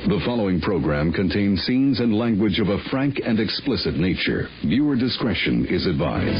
The following program contains scenes and language of a frank and explicit nature. Viewer discretion is advised.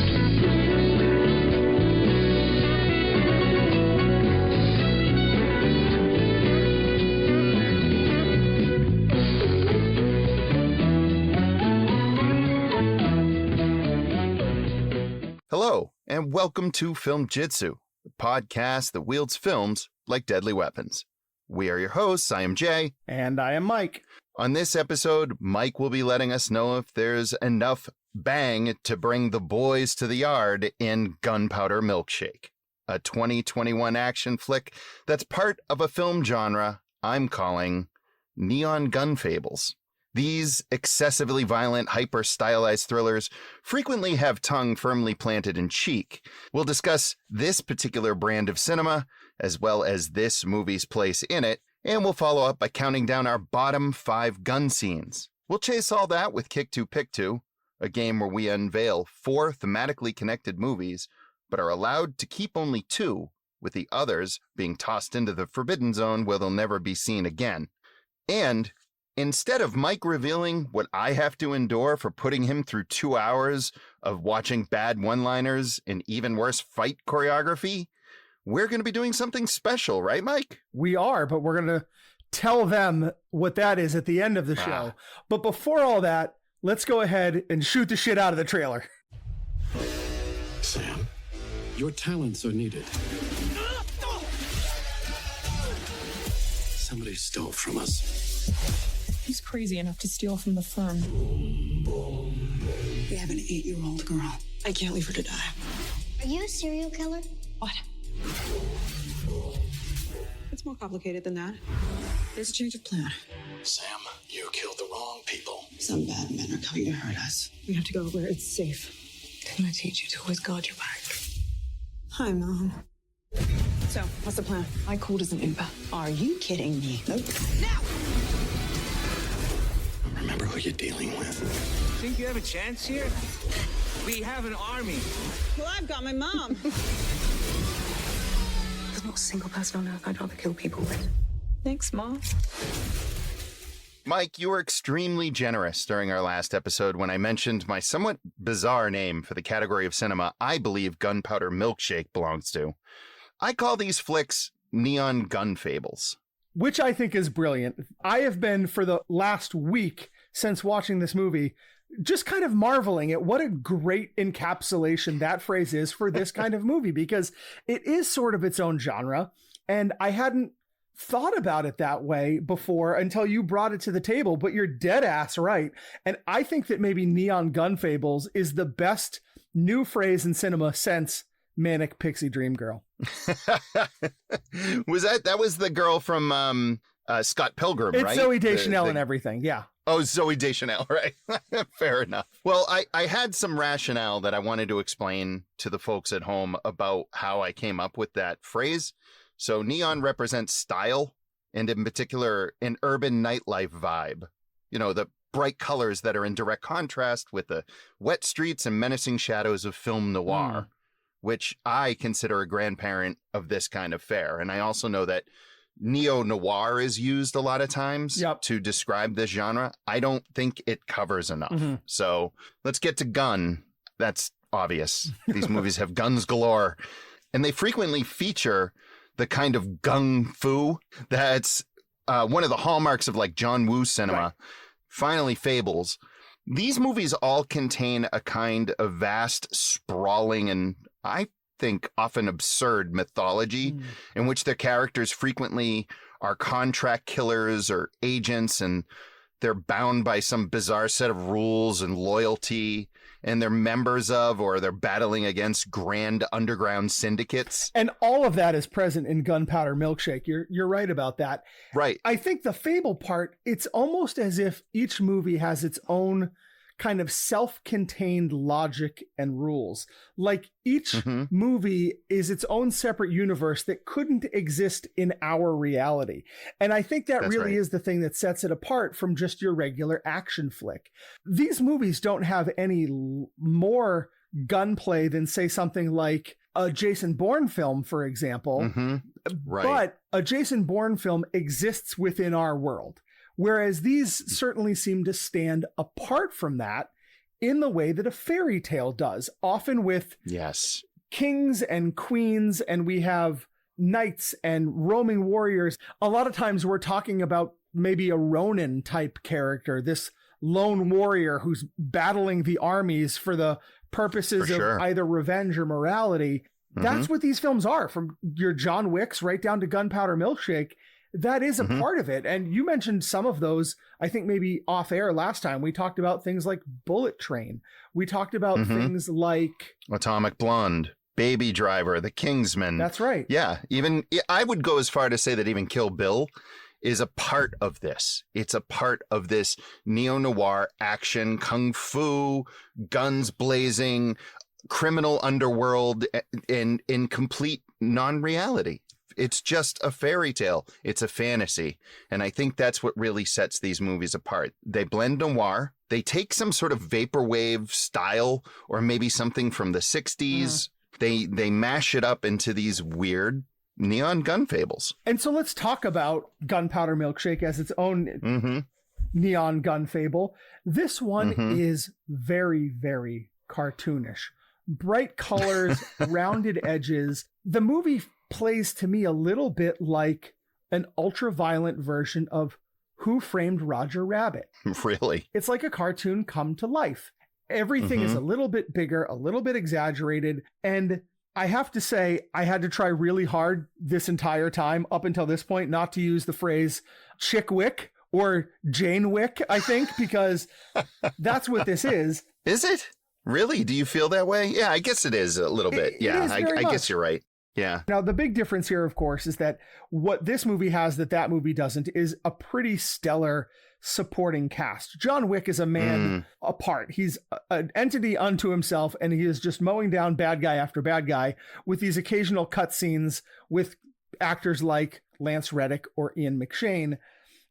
Hello, and welcome to Film Jitsu, the podcast that wields films like deadly weapons. We are your hosts. I am Jay. And I am Mike. On this episode, Mike will be letting us know if there's enough bang to bring the boys to the yard in Gunpowder Milkshake, a 2021 action flick that's part of a film genre I'm calling Neon Gun Fables. These excessively violent, hyper-stylized thrillers frequently have tongue firmly planted in cheek. We'll discuss this particular brand of cinema, as well as this movie's place in it, and we'll follow up by counting down our bottom 5 gun scenes. We'll chase all that with Kick 2 Pick 2, a game where we unveil 4 thematically connected movies, but are allowed to keep only 2, with the others being tossed into the forbidden zone where they'll never be seen again. And instead of Mike revealing what I have to endure for putting him through 2 hours of watching bad one-liners and even worse fight choreography, we're going to be doing something special, right, Mike? We are, but we're going to tell them what that is at the end of the show. But before all that, let's go ahead and shoot the shit out of the trailer. Sam, your talents are needed. Somebody stole from us. Who's crazy enough to steal from the firm? We have an 8-year-old girl. I can't leave her to die. Are you a serial killer? What? It's more complicated than that. There's a change of plan. Sam, you killed the wrong people. Some bad men are coming to hurt us. We have to go where it's safe. Didn't I teach you to always guard your back? Hi, Mom. So, what's the plan? I called as an Uber. Are you kidding me? Nope. Now! Remember who you're dealing with. Think you have a chance here? We have an army. Well, I've got my mom. There's not a single person on earth I'd rather kill people with. Thanks, Mom. Mike, you were extremely generous during our last episode when I mentioned my somewhat bizarre name for the category of cinema I believe Gunpowder Milkshake belongs to. I call these flicks Neon Gun Fables. Which I think is brilliant. I have been, for the last week since watching this movie, just kind of marveling at what a great encapsulation that phrase is for this kind of movie, because it is sort of its own genre. And I hadn't thought about it that way before until you brought it to the table, but you're dead ass right. And I think that maybe Neon Gun Fables is the best new phrase in cinema since Manic Pixie Dream Girl. That was the girl from Scott Pilgrim, it's right? It's Zooey Deschanel and everything, yeah. Oh, Zooey Deschanel, right. Fair enough. Well, I had some rationale that I wanted to explain to the folks at home about how I came up with that phrase. So neon represents style, and in particular, an urban nightlife vibe. You know, the bright colors that are in direct contrast with the wet streets and menacing shadows of film noir, which I consider a grandparent of this kind of fare. And I also know that neo-noir is used a lot of times to describe this genre. I don't think it covers enough. So let's get to gun. That's obvious. These movies have guns galore, and they frequently feature the kind of gung fu that's one of the hallmarks of like John Woo cinema. Right. Finally, Fables. These movies all contain a kind of vast, sprawling, and I think often absurd mythology in which their characters frequently are contract killers or agents, and they're bound by some bizarre set of rules and loyalty, and they're members of or they're battling against grand underground syndicates. And all of that is present in Gunpowder Milkshake. You're right about that. Right. I think the fable part, it's almost as if each movie has its own kind of self-contained logic and rules. Like each movie is its own separate universe that couldn't exist in our reality. And I think that really is the thing that sets it apart from just your regular action flick. These movies don't have any more gunplay than, say, something like a Jason Bourne film, for example. Right. But a Jason Bourne film exists within our world. Whereas these certainly seem to stand apart from that in the way that a fairy tale does, often with Yes. kings and queens, and we have knights and roaming warriors. A lot of times we're talking about maybe a Ronin type character, this lone warrior who's battling the armies for the purposes of either revenge or morality. That's what these films are, from your John Wicks right down to Gunpowder Milkshake. That is a part of it. And you mentioned some of those, I think maybe off air last time. We talked about things like Bullet Train. We talked about things like Atomic Blonde, Baby Driver, The Kingsman. That's right. Yeah. Even I would go as far to say that even Kill Bill is a part of this. It's a part of this neo-noir action, kung fu, guns blazing, criminal underworld in complete non-reality. It's just a fairy tale. It's a fantasy. And I think that's what really sets these movies apart. They blend noir. They take some sort of vaporwave style or maybe something from the 60s. They mash it up into these weird neon gun fables. And so let's talk about Gunpowder Milkshake as its own neon gun fable. This one is very, very cartoonish. Bright colors, rounded edges. The movie plays to me a little bit like an ultra-violent version of Who Framed Roger Rabbit. Really? It's like a cartoon come to life. Everything is a little bit bigger, a little bit exaggerated. And I have to say, I had to try really hard this entire time up until this point not to use the phrase Chick Wick or Jane Wick, I think, because that's what this is. Is it? Really? Do you feel that way? Yeah, I guess it is a little bit. Yeah, I guess you're right. Yeah. Now, the big difference here, of course, is that what this movie has that movie doesn't is a pretty stellar supporting cast. John Wick is a man apart. He's an entity unto himself, and he is just mowing down bad guy after bad guy with these occasional cutscenes with actors like Lance Reddick or Ian McShane.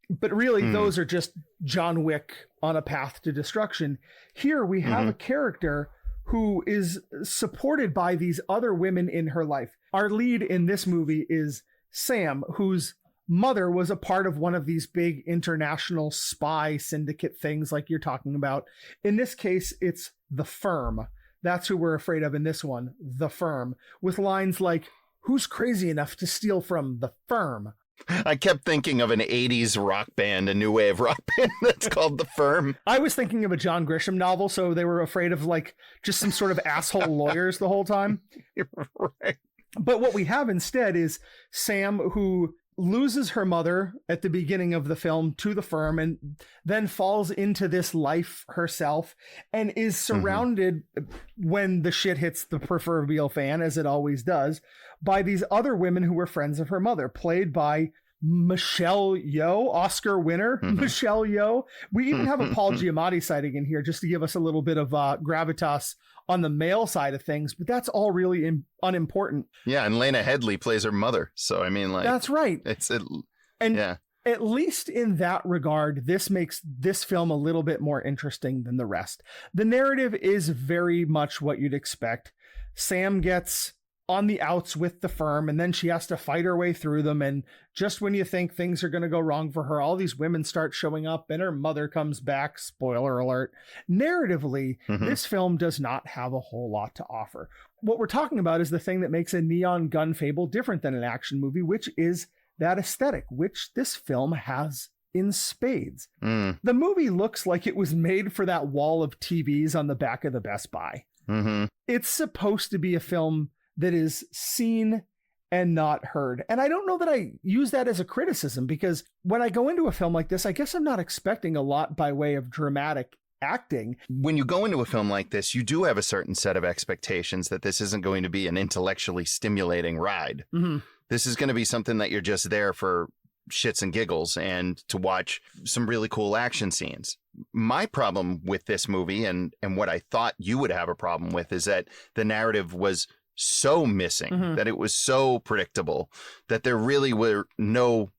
But really, those are just John Wick on a path to destruction. Here we have a character who is supported by these other women in her life. Our lead in this movie is Sam, whose mother was a part of one of these big international spy syndicate things like you're talking about. In this case, it's The Firm. That's who we're afraid of in this one, The Firm, with lines like, "Who's crazy enough to steal from The Firm?" I kept thinking of an 80s rock band, a new wave rock band that's called The Firm. I was thinking of a John Grisham novel, so they were afraid of like just some sort of asshole lawyers the whole time. Right. But what we have instead is Sam, who loses her mother at the beginning of the film to The Firm and then falls into this life herself and is surrounded when the shit hits the proverbial fan, as it always does, by these other women who were friends of her mother, played by Michelle Yeoh, Oscar winner Michelle Yeoh. We even have a Paul Giamatti sighting in here just to give us a little bit of gravitas on the male side of things, but that's all really unimportant. Yeah, and Lena Headey plays her mother, so I mean, like, that's right. Yeah. At least in that regard, this makes this film a little bit more interesting than the rest. The narrative is very much what you'd expect. Sam gets on the outs with The Firm, and then she has to fight her way through them. And just when you think things are going to go wrong for her, all these women start showing up and her mother comes back. Spoiler alert. Narratively, this film does not have a whole lot to offer. What we're talking about is the thing that makes a neon gun fable different than an action movie, which is that aesthetic, which this film has in spades. The movie looks like it was made for that wall of TVs on the back of the Best Buy. It's supposed to be a film that is seen and not heard. And I don't know that I use that as a criticism, because when I go into a film like this, I guess I'm not expecting a lot by way of dramatic acting. When you go into a film like this, you do have a certain set of expectations that this isn't going to be an intellectually stimulating ride. This is going to be something that you're just there for shits and giggles and to watch some really cool action scenes. My problem with this movie, and what I thought you would have a problem with, is that the narrative was so missing, that it was so predictable, that there really were no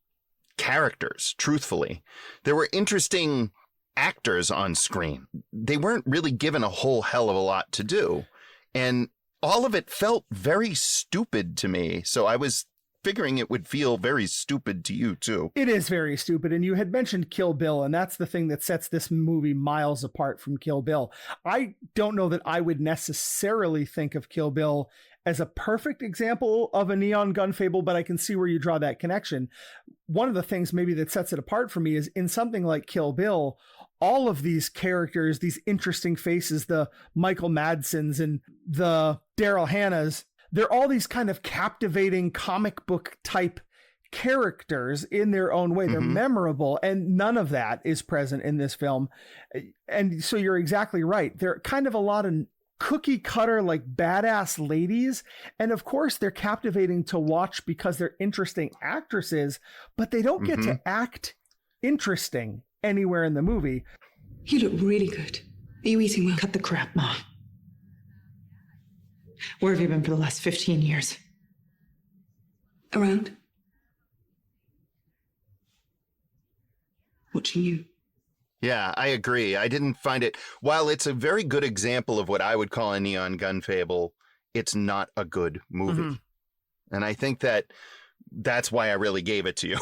characters, truthfully. There were interesting actors on screen. They weren't really given a whole hell of a lot to do. And all of it felt very stupid to me. So I was figuring it would feel very stupid to you, too. It is very stupid. And you had mentioned Kill Bill, and that's the thing that sets this movie miles apart from Kill Bill. I don't know that I would necessarily think of Kill Bill as a perfect example of a neon gun fable, but I can see where you draw that connection. One of the things maybe that sets it apart for me is in something like Kill Bill, all of these characters, these interesting faces, the Michael Madsens and the Daryl Hannahs, they're all these kind of captivating comic book type characters in their own way. They're memorable, and none of that is present in this film. And so you're exactly right. They're kind of a lot of cookie cutter, like badass ladies. And of course they're captivating to watch because they're interesting actresses, but they don't get to act interesting anywhere in the movie. You look really good. Are you eating well? Cut the crap, Mom. Where have you been for the last 15 years? Around. Watching you. Yeah, I agree. I didn't find it, while it's a very good example of what I would call a neon gun fable, it's not a good movie. And I think that's why I really gave it to you.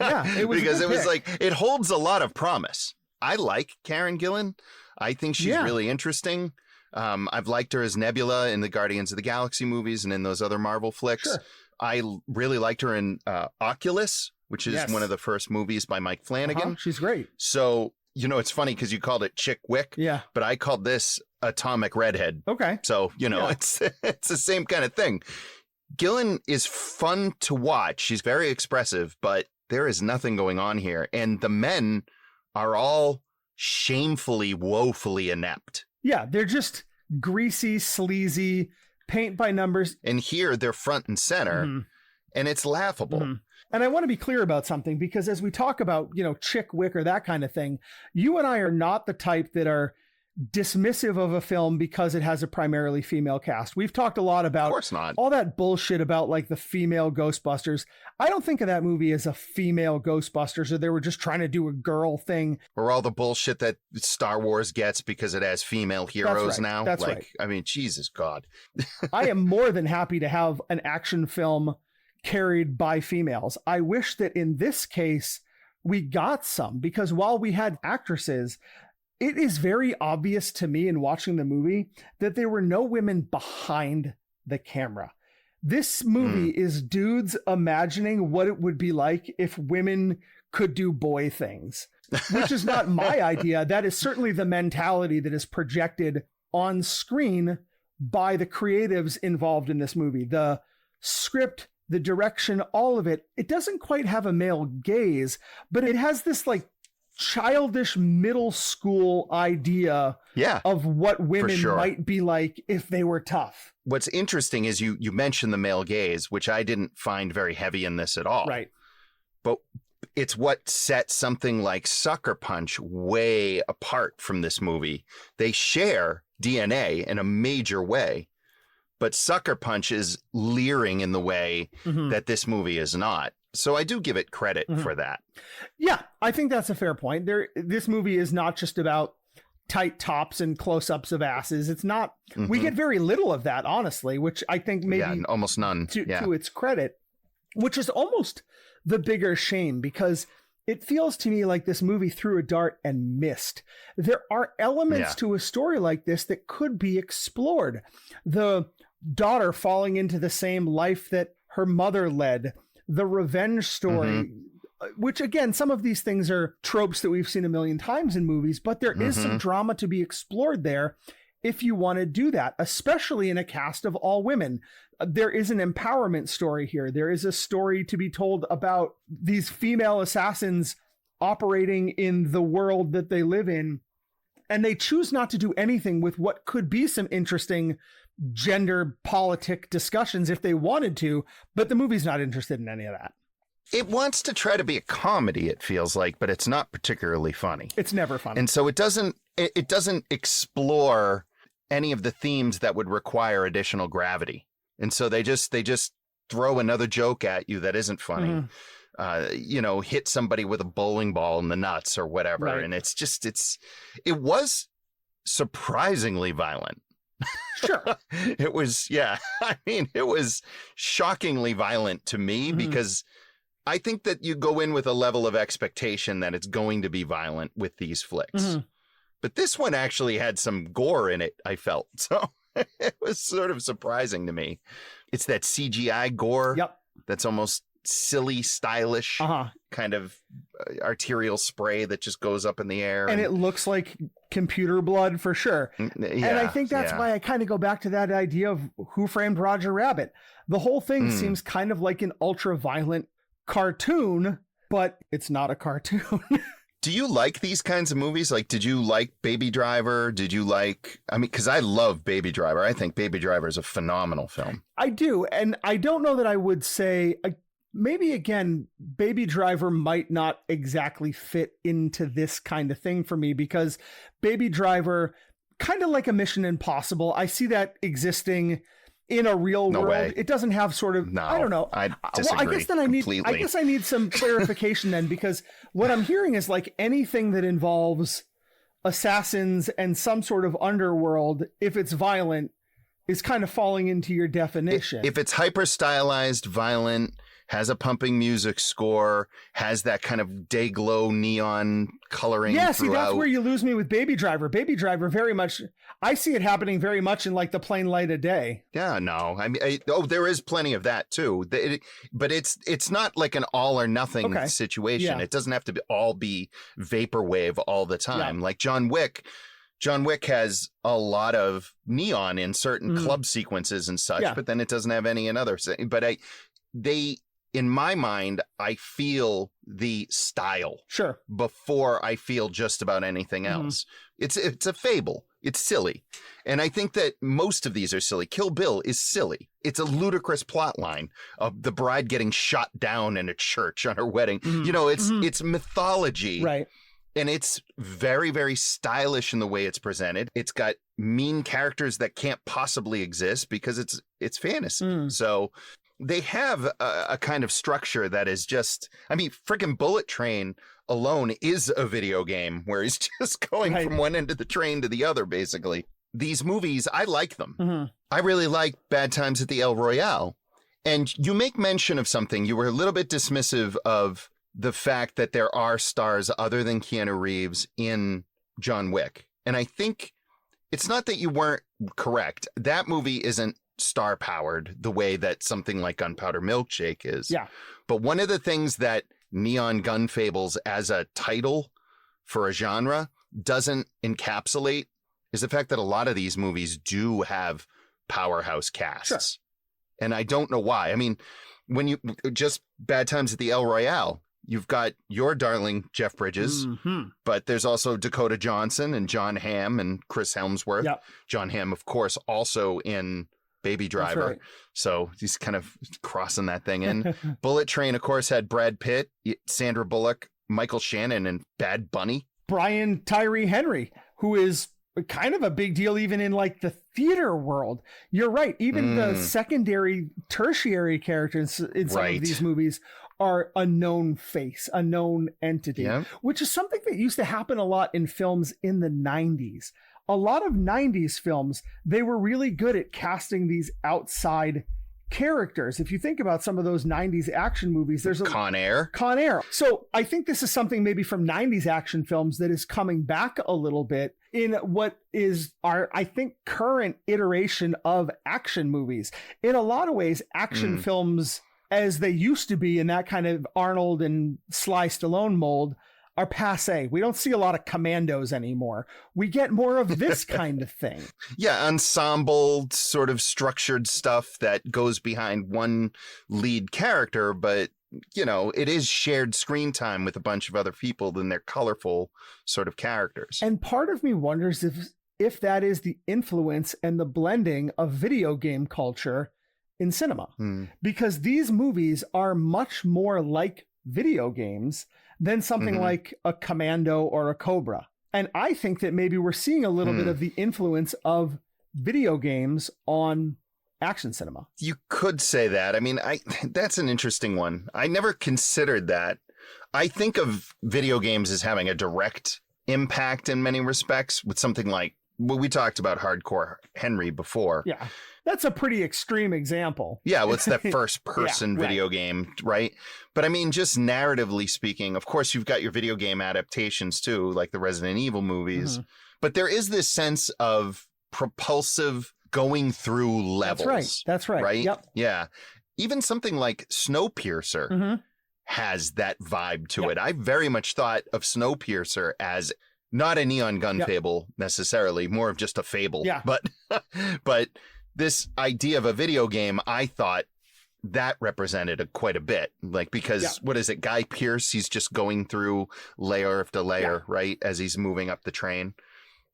Yeah, it was because it was like, it holds a lot of promise. I like Karen Gillan. I think she's really interesting. I've liked her as Nebula in the Guardians of the Galaxy movies and in those other Marvel flicks. Sure. I really liked her in Oculus, which is one of the first movies by Mike Flanagan. She's great. So, you know, it's funny because you called it Chick Wick, but I called this Atomic Redhead. Okay. So, you know, it's the same kind of thing. Gillan is fun to watch. She's very expressive, but there is nothing going on here. And the men are all shamefully, woefully inept. Yeah, they're just greasy, sleazy, paint by numbers. And here they're front and center, and it's laughable. And I want to be clear about something, because as we talk about, you know, Chick Wick or that kind of thing, you and I are not the type that are dismissive of a film because it has a primarily female cast. We've talked a lot about of course not. All that bullshit about like the female Ghostbusters. I don't think of that movie as a female Ghostbusters, or they were just trying to do a girl thing. Or all the bullshit that Star Wars gets because it has female heroes now. That's like, right. I mean, Jesus God. I am more than happy to have an action film carried by females. I wish that in this case we got some, because while we had actresses, it is very obvious to me in watching the movie that there were no women behind the camera. This movie is dudes imagining what it would be like if women could do boy things, which is not my idea. That is certainly the mentality that is projected on screen by the creatives involved in this movie. The script, the direction, all of it, it doesn't quite have a male gaze, but it has this like childish middle school idea of what women might be like if they were tough. What's interesting is you mentioned the male gaze, which I didn't find very heavy in this at all. Right. But it's what sets something like Sucker Punch way apart from this movie. They share DNA in a major way, but Sucker Punch is leering in the way that this movie is not. So I do give it credit for that. Yeah, I think that's a fair point. This movie is not just about tight tops and close-ups of asses. It's not. We get very little of that, honestly, which I think maybe almost none to its credit, which is almost the bigger shame, because it feels to me like this movie threw a dart and missed. There are elements to a story like this that could be explored. The daughter falling into the same life that her mother led, the revenge story, which again, some of these things are tropes that we've seen a million times in movies, but there is some drama to be explored there if you want to do that, especially in a cast of all women. There is an empowerment story here. There is a story to be told about these female assassins operating in the world that they live in, and they choose not to do anything with what could be some interesting gender politic discussions if they wanted to, but the movie's not interested in any of that. It wants to try to be a comedy, it feels like, but it's not particularly funny. It's never funny. And so it doesn't explore any of the themes that would require additional gravity. And so they just throw another joke at you that isn't funny. Hit somebody with a bowling ball in the nuts or whatever. Right. And it was surprisingly violent. Sure. It was, yeah. I mean, it was shockingly violent to me because I think that you go in with a level of expectation that it's going to be violent with these flicks. But this one actually had some gore in it, I felt. So it was sort of surprising to me. It's that CGI gore that's almost silly, stylish kind of arterial spray that just goes up in the air. And it looks like computer blood for sure. And I think that's why I kind of go back to that idea of Who Framed Roger Rabbit. The whole thing seems kind of like an ultra-violent cartoon, but it's not a cartoon. Do you like these kinds of movies? Like, did you like Baby Driver? Did you like, I mean, because I love Baby Driver. I think Baby Driver is a phenomenal film. I do. And I don't know that I would say, maybe again, Baby Driver might not exactly fit into this kind of thing for me, because Baby Driver, kind of like a Mission Impossible, I see that existing in a real world. Way. It doesn't have sort of, I don't know. I disagree. Well, I guess then I need some clarification then, because what I'm hearing is like anything that involves assassins and some sort of underworld, if it's violent, is kind of falling into your definition. If it's hyper stylized, violent, has a pumping music score, has that kind of day glow neon coloring. Yeah, see, throughout. That's where you lose me with Baby Driver. Baby Driver, very much, I see it happening very much in like the plain light of day. Yeah, no, I mean, there is plenty of that too. But it's not like an all or nothing situation. Yeah. It doesn't have to all be vaporwave all the time. Like John Wick. John Wick has a lot of neon in certain club sequences and such, but then it doesn't have any in others. But in my mind, I feel the style before I feel just about anything else. It's a fable. It's silly. And I think that most of these are silly. Kill Bill is silly. It's a ludicrous plot line of the bride getting shot down in a church on her wedding. You know, it's mythology. Right. And it's very, very stylish in the way it's presented. It's got mean characters that can't possibly exist because it's fantasy. So they have a kind of structure that is just, I mean, freaking Bullet Train alone is a video game where he's just going from one end of the train to the other, basically. These movies, I like them. I really like Bad Times at the El Royale. And you make mention of something. You were a little bit dismissive of the fact that there are stars other than Keanu Reeves in John Wick. And I think it's not that you weren't correct. That movie isn't star powered the way that something like Gunpowder Milkshake is. Yeah. But one of the things that Neon Gun Fables as a title for a genre doesn't encapsulate is the fact that a lot of these movies do have powerhouse casts. And I don't know why. I mean, when you just Bad Times at the El Royale, you've got your darling Jeff Bridges, but there's also Dakota Johnson and John Hamm and Chris Hemsworth. John Hamm, of course, also in Baby Driver. So he's kind of crossing that thing in. Bullet Train, of course, had Brad Pitt, Sandra Bullock, Michael Shannon, and Bad Bunny. Brian Tyree Henry, who is kind of a big deal even in like the theater world. You're right. Even the secondary, tertiary characters in some of these movies are a known face, a known entity, which is something that used to happen a lot in films in the 90s. A lot of 90s films, they were really good at casting these outside characters. If you think about some of those 90s action movies, there's Con Air. So I think this is something maybe from 90s action films that is coming back a little bit in what is our, I think, current iteration of action movies. In a lot of ways, action films, as they used to be in that kind of Arnold and Sly Stallone mold, are passe. We don't see a lot of commandos anymore. We get more of this kind of thing. Yeah, ensemble sort of structured stuff that goes behind one lead character, but you know, it is shared screen time with a bunch of other people, then they're colorful sort of characters. And part of me wonders if that is the influence and the blending of video game culture in cinema, because these movies are much more like video games than something like a Commando or a Cobra. And I think that maybe we're seeing a little bit of the influence of video games on action cinema. You could say that. I mean, that's an interesting one. I never considered that. I think of video games as having a direct impact in many respects with something like well, we talked about Hardcore Henry before. Yeah. That's a pretty extreme example. Yeah, well, it's that first person video game, right? But I mean, just narratively speaking, of course, you've got your video game adaptations too, like the Resident Evil movies. Mm-hmm. But there is this sense of propulsive going through levels. That's right. Right? Yep. Yeah. Even something like Snowpiercer has that vibe to it. I very much thought of Snowpiercer as not a neon gun fable necessarily, more of just a fable. Yeah. But this idea of a video game, I thought that represented quite a bit. Like, because what is it? Guy Pearce, he's just going through layer after layer, right? As he's moving up the train.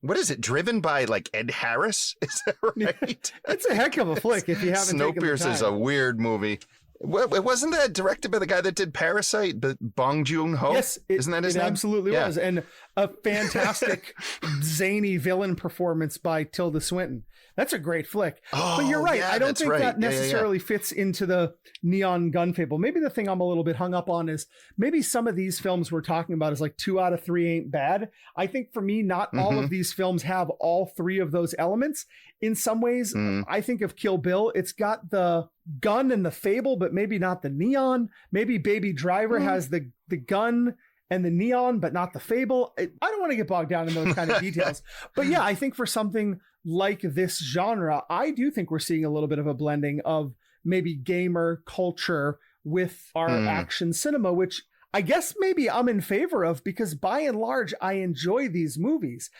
What is it? Driven by like Ed Harris? Is that right? It's a heck of a flick if you haven't taken the time. Snowpiercer is a weird movie. Wasn't that directed by the guy that did Parasite, Bong Joon-ho? Yes, isn't that his name? It absolutely was, and a fantastic zany villain performance by Tilda Swinton. That's a great flick. Oh, but you're right. yeah, I don't think that Yeah, necessarily fits into the neon gun fable. Maybe the thing I'm a little bit hung up on is maybe some of these films we're talking about is like 2 out of 3 ain't bad. I think for me, not all of these films have all 3 of those elements. In some ways, I think of Kill Bill. It's got the gun and the fable, but maybe not the neon. Maybe Baby Driver has the gun and the neon, but not the fable. I don't want to get bogged down in those kind of details. But yeah, I think for something like this genre, I do think we're seeing a little bit of a blending of maybe gamer culture with our action cinema, which I guess maybe I'm in favor of because by and large, I enjoy these movies.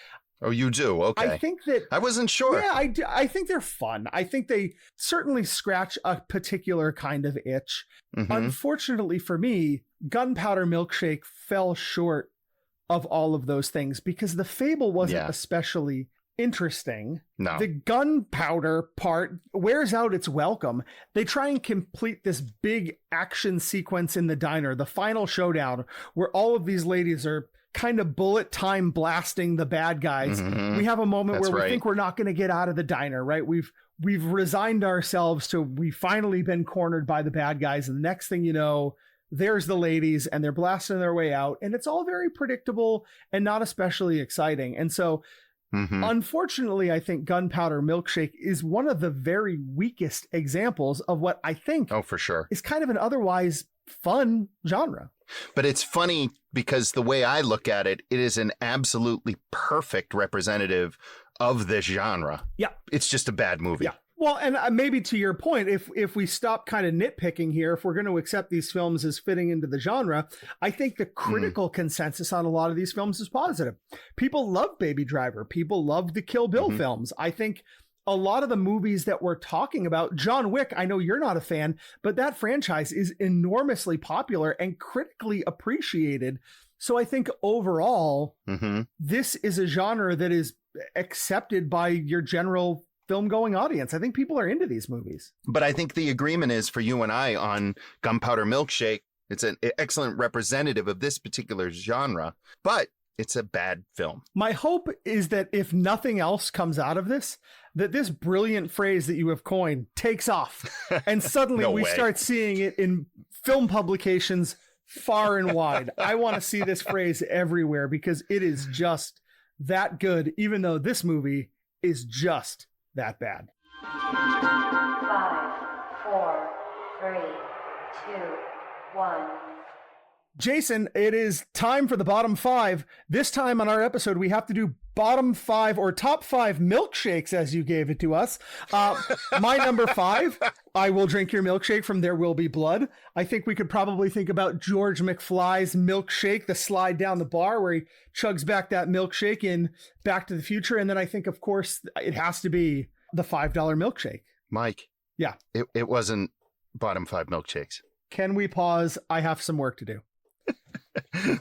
Oh, you do? Okay. I think that... I wasn't sure. Yeah, I think they're fun. I think they certainly scratch a particular kind of itch. Unfortunately for me, Gunpowder Milkshake fell short of all of those things because the fable wasn't especially interesting. No. The gunpowder part wears out its welcome. They try and complete this big action sequence in the diner, the final showdown, where all of these ladies are kind of bullet time blasting the bad guys. We have a moment where we think we're not going to get out of the diner, right? We've resigned ourselves to, we've finally been cornered by the bad guys. And the next thing you know, there's the ladies and they're blasting their way out. And it's all very predictable and not especially exciting. And so unfortunately, I think Gunpowder Milkshake is one of the very weakest examples of what I think for sure is kind of an otherwise fun genre. But it's funny because the way I look at it, it is an absolutely perfect representative of this genre. Yeah. It's just a bad movie. Yeah. Well, and maybe to your point, if we stop kind of nitpicking here, if we're going to accept these films as fitting into the genre, I think the critical consensus on a lot of these films is positive. People love Baby Driver. People love the Kill Bill films. I think a lot of the movies that we're talking about, John Wick, I know you're not a fan, but that franchise is enormously popular and critically appreciated. So I think overall, this is a genre that is accepted by your general film going audience. I think people are into these movies. But I think the agreement is for you and I on Gunpowder Milkshake. It's an excellent representative of this particular genre, but it's a bad film. My hope is that if nothing else comes out of this, that this brilliant phrase that you have coined takes off. And suddenly we start seeing it in film publications far and wide. I want to see this phrase everywhere because it is just that good, even though this movie is just that bad. 5, 4, 3, 2, 1. Jason, it is time for the bottom 5. This time on our episode, we have to do bottom 5 or top 5 milkshakes as you gave it to us. My number 5, I Will Drink Your Milkshake from There Will Be Blood. I think we could probably think about George McFly's milkshake, the slide down the bar where he chugs back that milkshake in Back to the Future. And then I think, of course, it has to be the $5 milkshake. Mike. Yeah. It wasn't bottom 5 milkshakes. Can we pause? I have some work to do.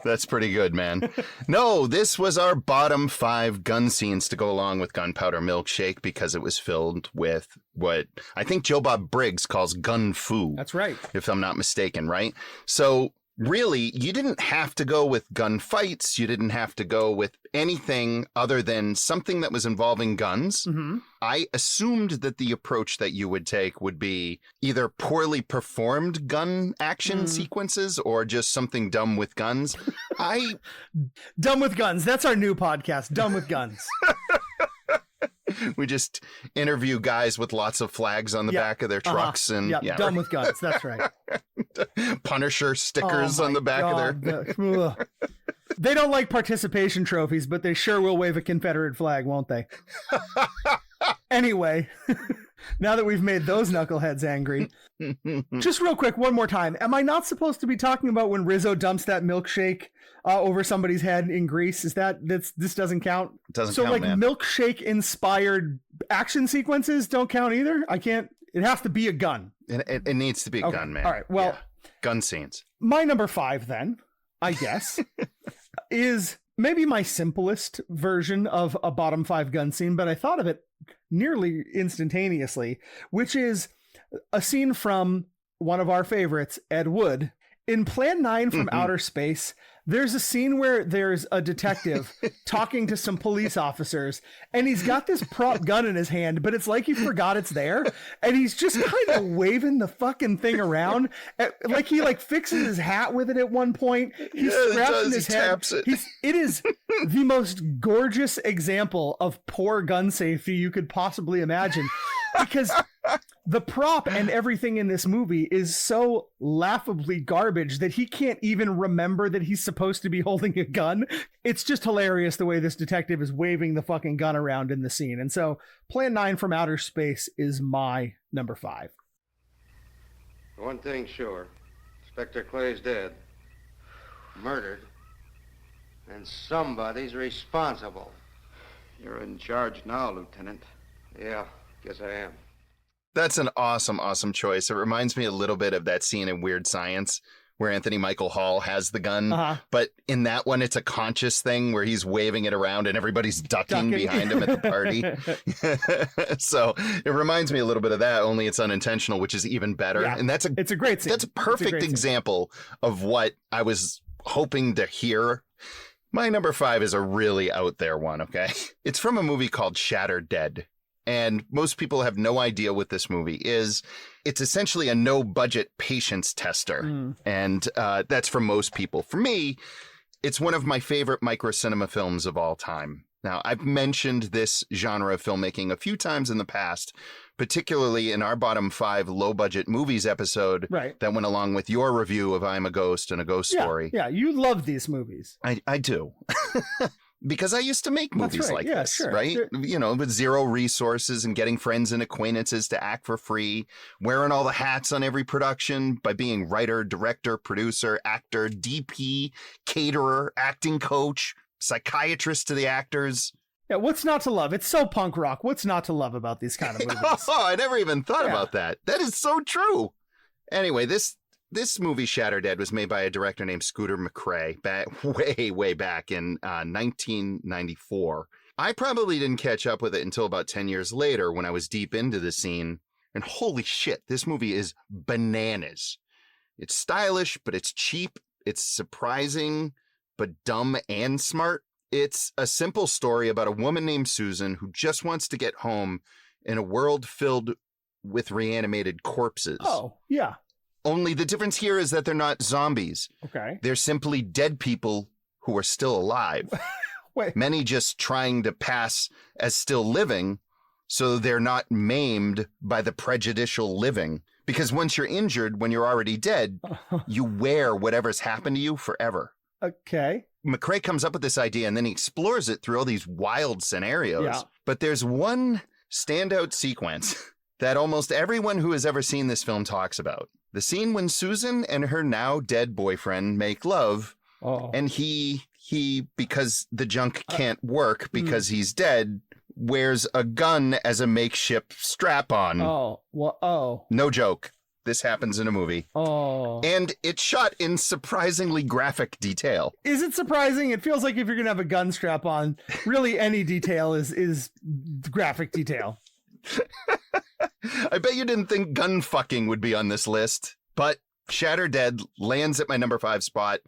That's pretty good, man. No, this was our bottom 5 gun scenes to go along with Gunpowder Milkshake because it was filled with what I think Joe Bob Briggs calls gun foo. That's right. If I'm not mistaken, right? So really, you didn't have to go with gun fights. You didn't have to go with anything other than something that was involving guns. I assumed that the approach that you would take would be either poorly performed gun action sequences or just something dumb with guns. Dumb with Guns. That's our new podcast, Dumb with Guns. We just interview guys with lots of flags on the back of their trucks. And done with guns. That's right. Punisher stickers on the back of their... They don't like participation trophies, but they sure will wave a Confederate flag, won't they? Anyway, now that we've made those knuckleheads angry, just real quick, one more time. Am I not supposed to be talking about when Rizzo dumps that milkshake over somebody's head in Greece? This doesn't count? Doesn't count, like man. milkshake-inspired action sequences don't count either? I can't... It has to be a gun. It needs to be a gun, man. All right, well... Yeah. Gun scenes. My number 5, then, I guess, is maybe my simplest version of a bottom 5 gun scene, but I thought of it nearly instantaneously, which is a scene from one of our favorites, Ed Wood. In Plan 9 from Outer Space, there's a scene where there's a detective talking to some police officers, and he's got this prop gun in his hand, but it's like he forgot it's there, and he's just kind of waving the fucking thing around, like he fixes his hat with it at one point. He's scratching his head. Taps it. It is the most gorgeous example of poor gun safety you could possibly imagine, because the prop and everything in this movie is so laughably garbage that he can't even remember that he's supposed to be holding a gun. It's just hilarious the way this detective is waving the fucking gun around in the scene. And so Plan 9 from Outer Space is my number 5. One thing sure, Inspector Clay's dead. Murdered. And somebody's responsible. You're in charge now, Lieutenant. Yeah, guess I am. That's an awesome, awesome choice. It reminds me a little bit of that scene in Weird Science where Anthony Michael Hall has the gun. But in that one, it's a conscious thing where he's waving it around and everybody's ducking behind him at the party. So it reminds me a little bit of that, only it's unintentional, which is even better. Yeah, and it's a great scene. That's a perfect example of what I was hoping to hear. My number 5 is a really out there one, okay? It's from a movie called Shattered Dead. And most people have no idea what this movie is. It's essentially a no-budget patience tester. And that's for most people. For me, it's one of my favorite micro-cinema films of all time. Now, I've mentioned this genre of filmmaking a few times in the past, particularly in our bottom 5 low-budget movies episode that went along with your review of I'm a Ghost and a Ghost Story. Yeah, you love these movies. I do. Because I used to make movies like this, right? You know, with zero resources and getting friends and acquaintances to act for free, wearing all the hats on every production by being writer, director, producer, actor, DP, caterer, acting coach, psychiatrist to the actors. Yeah, what's not to love? It's so punk rock. What's not to love about these kind of movies? Oh, I never even thought about that. That is so true. Anyway, this movie, Shattered Dead, was made by a director named Scooter McCrae way back in 1994. I probably didn't catch up with it until about 10 years later when I was deep into the scene. And holy shit, this movie is bananas. It's stylish, but it's cheap. It's surprising, but dumb and smart. It's a simple story about a woman named Susan who just wants to get home in a world filled with reanimated corpses. Oh, yeah. Only the difference here is that they're not zombies. Okay. They're simply dead people who are still alive. Wait. Many just trying to pass as still living so they're not maimed by the prejudicial living. Because once you're injured, when you're already dead, you wear whatever's happened to you forever. Okay. McCrae comes up with this idea and then he explores it through all these wild scenarios. Yeah. But there's one standout sequence that almost everyone who has ever seen this film talks about. The scene when Susan and her now dead boyfriend make love, and he, because the junk can't work because he's dead, wears a gun as a makeshift strap-on. No joke. This happens in a movie. And it's shot in surprisingly graphic detail. Is it surprising? It feels like if you're going to have a gun strap on, really any detail is graphic detail. I bet you didn't think gun fucking would be on this list, but Shattered Dead lands at my number 5 spot,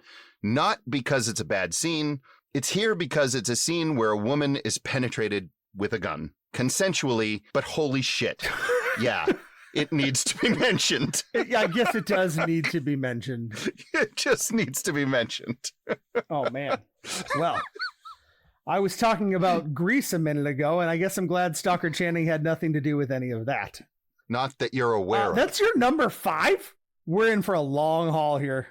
not because it's a bad scene. It's here because it's a scene where a woman is penetrated with a gun. Consensually, but holy shit. Yeah, it needs to be mentioned. I guess it does need to be mentioned. It just needs to be mentioned. Oh, man. Well, I was talking about Grease a minute ago, and I guess I'm glad Stockard Channing had nothing to do with any of that. Not that you're aware of. That's your number 5? We're in for a long haul here.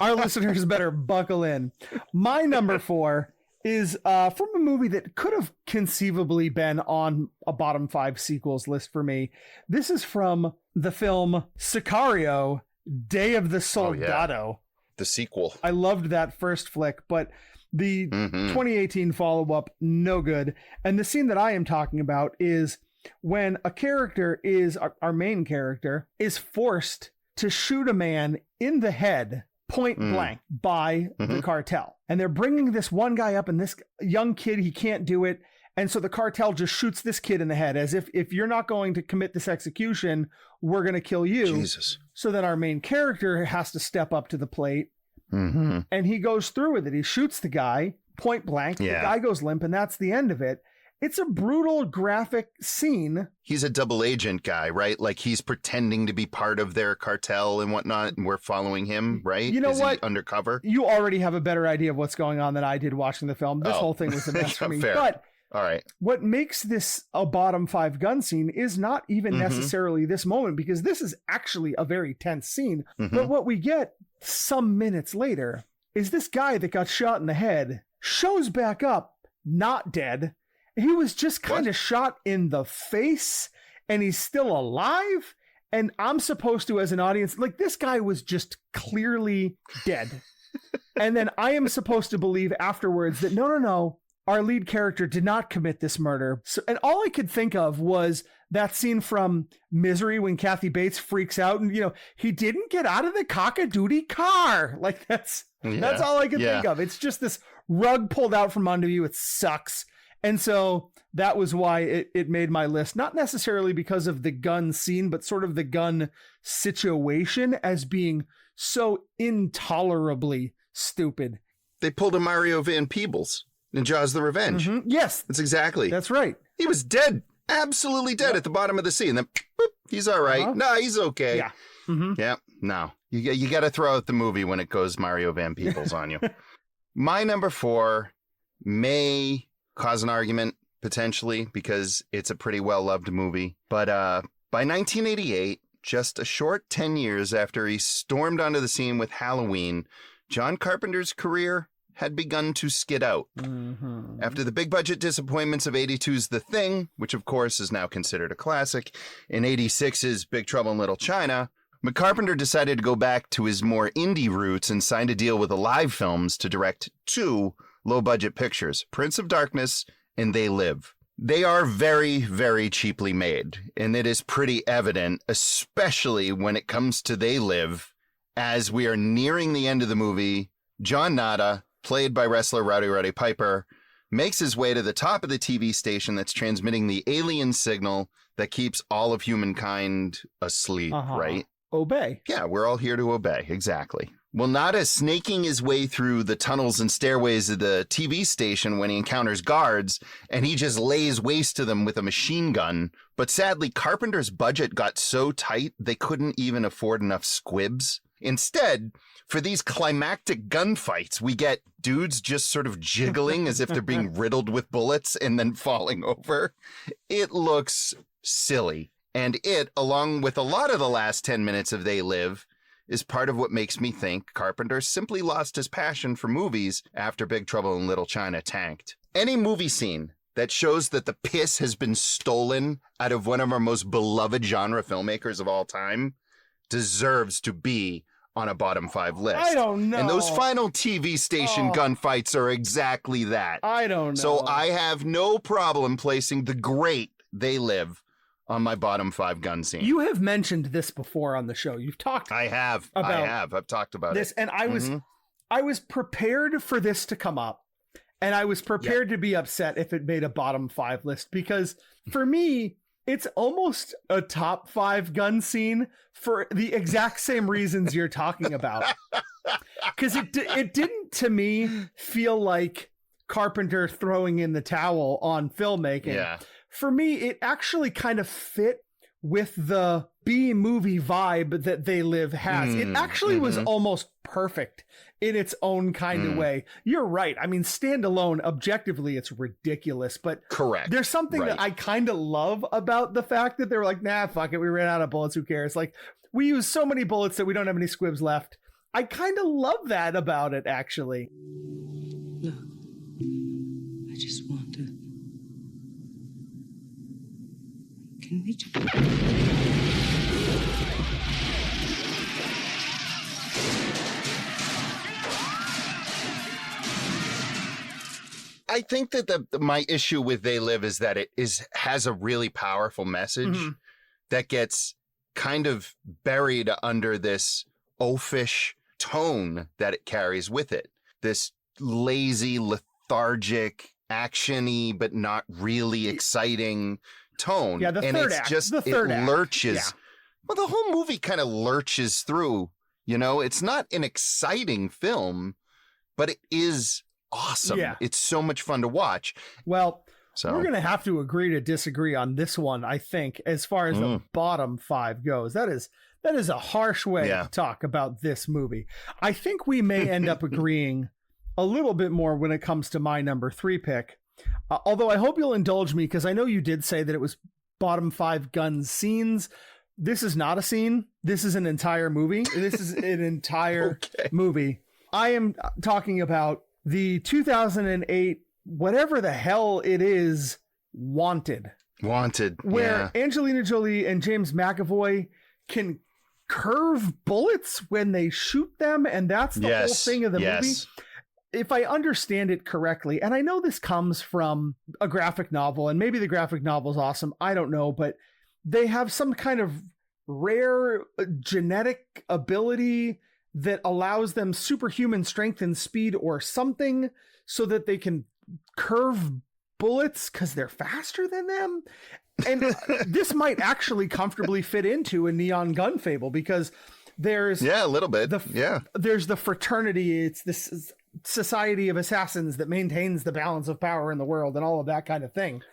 Our listeners better buckle in. My number 4 is from a movie that could have conceivably been on a bottom 5 sequels list for me. This is from the film Sicario, Day of the Soldado. The sequel. I loved that first flick, but the 2018 follow-up, no good. And the scene that I am talking about is when a character is, our main character, is forced to shoot a man in the head point blank by the cartel. And they're bringing this one guy up, and this young kid, he can't do it. And so the cartel just shoots this kid in the head as if you're not going to commit this execution, we're going to kill you. Jesus. So then our main character has to step up to the plate. And he goes through with it. He shoots the guy point blank. The guy goes limp, and that's the end of it. It's a brutal, graphic scene. He's a double agent guy, right? Like he's pretending to be part of their cartel and whatnot, and we're following him, right? You know Is what? He undercover? You already have a better idea of what's going on than I did watching the film. This whole thing was a mess for me. Fair. But all right, what makes this a bottom 5 gun scene is not even necessarily this moment, because this is actually a very tense scene. But what we get some minutes later is this guy that got shot in the head shows back up, not dead. He was just kind of shot in the face, and he's still alive. And I'm supposed to, as an audience, like, this guy was just clearly dead. And then I am supposed to believe afterwards that no, our lead character did not commit this murder. So, and all I could think of was that scene from Misery when Kathy Bates freaks out and, he didn't get out of the cock-a-doodle car. Like, that's all I could think of. It's just this rug pulled out from under you. It sucks. And so that was why it made my list, not necessarily because of the gun scene, but sort of the gun situation as being so intolerably stupid. They pulled a Mario Van Peebles in Jaws the Revenge. Yes. That's right. He was dead. Absolutely dead at the bottom of the sea. And then boop, he's all right. No, he's okay. Yeah. Yeah. No, you got to throw out the movie when it goes Mario Van Peebles on you. My number 4 may cause an argument potentially because it's a pretty well-loved movie. But by 1988, just a short 10 years after he stormed onto the scene with Halloween, John Carpenter's career had begun to skid out. After the big budget disappointments of 82's The Thing, which of course is now considered a classic, and 86's Big Trouble in Little China, Carpenter decided to go back to his more indie roots and signed a deal with Alive Films to direct 2 low-budget pictures, Prince of Darkness and They Live. They are very, very cheaply made, and it is pretty evident, especially when it comes to They Live, as we are nearing the end of the movie. John Nada, played by wrestler Rowdy Roddy Piper, makes his way to the top of the TV station that's transmitting the alien signal that keeps all of humankind asleep, right? Obey. Yeah, we're all here to obey. Exactly. Well, Nada snaking his way through the tunnels and stairways of the TV station when he encounters guards, and he just lays waste to them with a machine gun. But sadly, Carpenter's budget got so tight, they couldn't even afford enough squibs. Instead, for these climactic gunfights, we get dudes just sort of jiggling as if they're being riddled with bullets and then falling over. It looks silly. And it, along with a lot of the last 10 minutes of They Live, is part of what makes me think Carpenter simply lost his passion for movies after Big Trouble in Little China tanked. Any movie scene that shows that the piss has been stolen out of one of our most beloved genre filmmakers of all time deserves to be on a bottom 5 list. I don't know. And those final TV station gunfights are exactly that. I don't know. So I have no problem placing the great They Live on my bottom 5 gun scene. You have mentioned this before on the show. You've talked. I have. I've talked about this, it. and I was prepared for this to come up, and I was prepared to be upset if it made a bottom 5 list, because for me, it's almost a top 5 gun scene for the exact same reasons you're talking about. Because it didn't, to me, feel like Carpenter throwing in the towel on filmmaking. Yeah. For me, it actually kind of fit with the B-movie vibe that They Live has. It actually was almost perfect in its own kind of way. You're right. I mean, standalone, objectively, it's ridiculous, but correct. There's something that I kind of love about the fact that they were like, nah, fuck it. We ran out of bullets. Who cares? Like, we use so many bullets that we don't have any squibs left. I kind of love that about it, actually. Look, I just want to... Can we just... I think that my issue with They Live is that it has a really powerful message that gets kind of buried under this oafish tone that it carries with it. This lazy, lethargic, action-y, but not really exciting tone. Yeah, the third act. It lurches. Yeah. Well, the whole movie kind of lurches through, you know? It's not an exciting film, but it is awesome. Yeah. It's so much fun to watch. Well, we're going to have to agree to disagree on this one, I think, as far as the bottom 5 goes. That is a harsh way to talk about this movie. I think we may end up agreeing a little bit more when it comes to my number 3 pick. Although I hope you'll indulge me, because I know you did say that it was bottom 5 gun scenes. This is not a scene. This is an entire movie. This is an entire movie. I am talking about the 2008, whatever the hell it is, Wanted. Where Angelina Jolie and James McAvoy can curve bullets when they shoot them, and that's the whole thing of the movie. If I understand it correctly, and I know this comes from a graphic novel, and maybe the graphic novel is awesome, I don't know, but they have some kind of rare genetic ability that allows them superhuman strength and speed or something so that they can curve bullets because they're faster than them. And this might actually comfortably fit into a neon gun fable, because there's a little bit. There's the fraternity. It's this society of assassins that maintains the balance of power in the world and all of that kind of thing.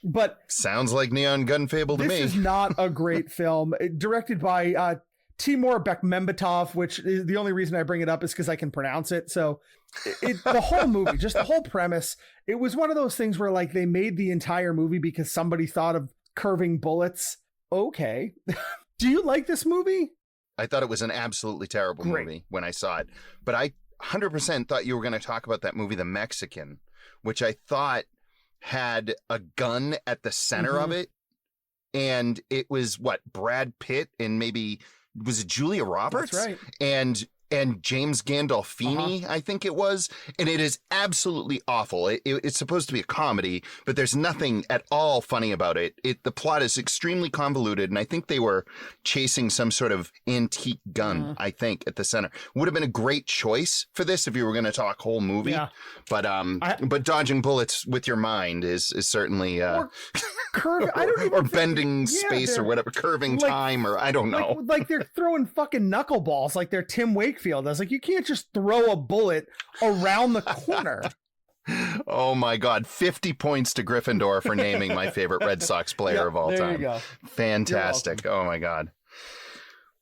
But sounds like Neon Gun Fable to me. This is not a great film. Directed by Timur Bekmambetov, which is the only reason I bring it up is because I can pronounce it. So the whole movie, just the whole premise, it was one of those things where like they made the entire movie because somebody thought of curving bullets. Okay. Do you like this movie? I thought it was an absolutely terrible movie when I saw it. But I 100% thought you were going to talk about that movie, The Mexican, which I thought had a gun at the center of it. And it was Brad Pitt and maybe... was it Julia Roberts? That's right. And James Gandolfini, I think it was. And it is absolutely awful. It's supposed to be a comedy, but there's nothing at all funny about it. The plot is extremely convoluted, and I think they were chasing some sort of antique gun, I think, at the center. Would have been a great choice for this if you were going to talk whole movie. Yeah. But dodging bullets with your mind is certainly... or I don't even or bending space or whatever, curving time, or I don't know. Like they're throwing fucking knuckleballs like they're Tim Wakefield. I was like, you can't just throw a bullet around the corner. Oh my God. 50 points to Gryffindor for naming my favorite Red Sox player of all time. There you go. Fantastic. Oh my God.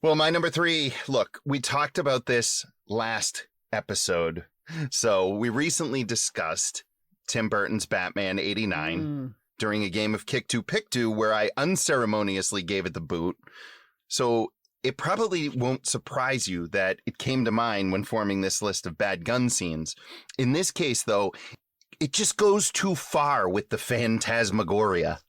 Well, my number 3, look, we talked about this last episode. So we recently discussed Tim Burton's Batman 89 during a game of Kick 2 Pick 2 where I unceremoniously gave it the boot. So it probably won't surprise you that it came to mind when forming this list of bad gun scenes. In this case, though, it just goes too far with the phantasmagoria.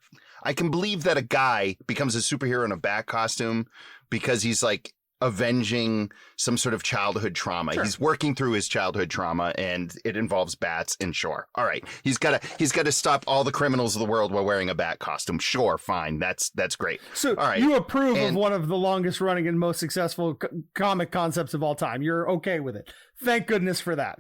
I can believe that a guy becomes a superhero in a bat costume because he's like avenging some sort of childhood trauma. Sure. He's working through his childhood trauma and it involves bats, and sure. All right. He's got to stop all the criminals of the world while wearing a bat costume. Sure. Fine. That's great. So all right. You approve of one of the longest running and most successful comic concepts of all time. You're okay with it. Thank goodness for that.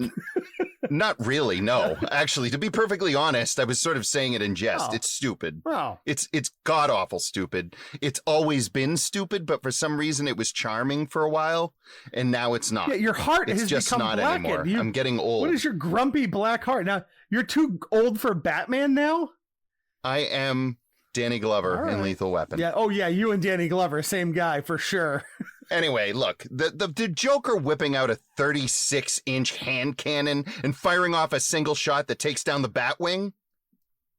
Not really. No, actually, to be perfectly honest, I was sort of saying it in jest. Oh. It's stupid. Oh. It's god awful stupid. It's always been stupid, but for some reason it was charming for a while, and now it's not. Yeah, your heart it's has just become not blackened. anymore. I'm getting old. What is your grumpy black heart? Now, you're too old for Batman now? I am Danny Glover All right. in Lethal Weapon. Yeah. Oh, yeah. You and Danny Glover, same guy for sure. Anyway, look, the Joker whipping out a 36-inch hand cannon and firing off a single shot that takes down the Batwing?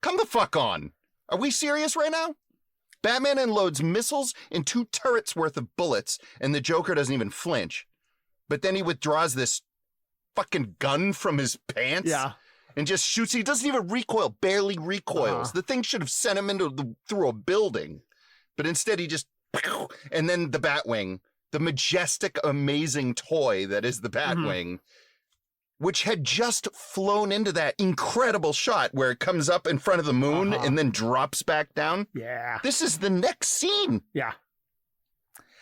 Come the fuck on. Are we serious right now? Batman unloads missiles and 2 turrets worth of bullets, and the Joker doesn't even flinch. But then he withdraws this fucking gun from his pants. Yeah. And just shoots. He doesn't even recoil, barely recoils. The thing should have sent him through a building. But instead he just, and then the Batwing, the majestic, amazing toy that is the Batwing, which had just flown into that incredible shot where it comes up in front of the moon and then drops back down. Yeah. This is the next scene. Yeah.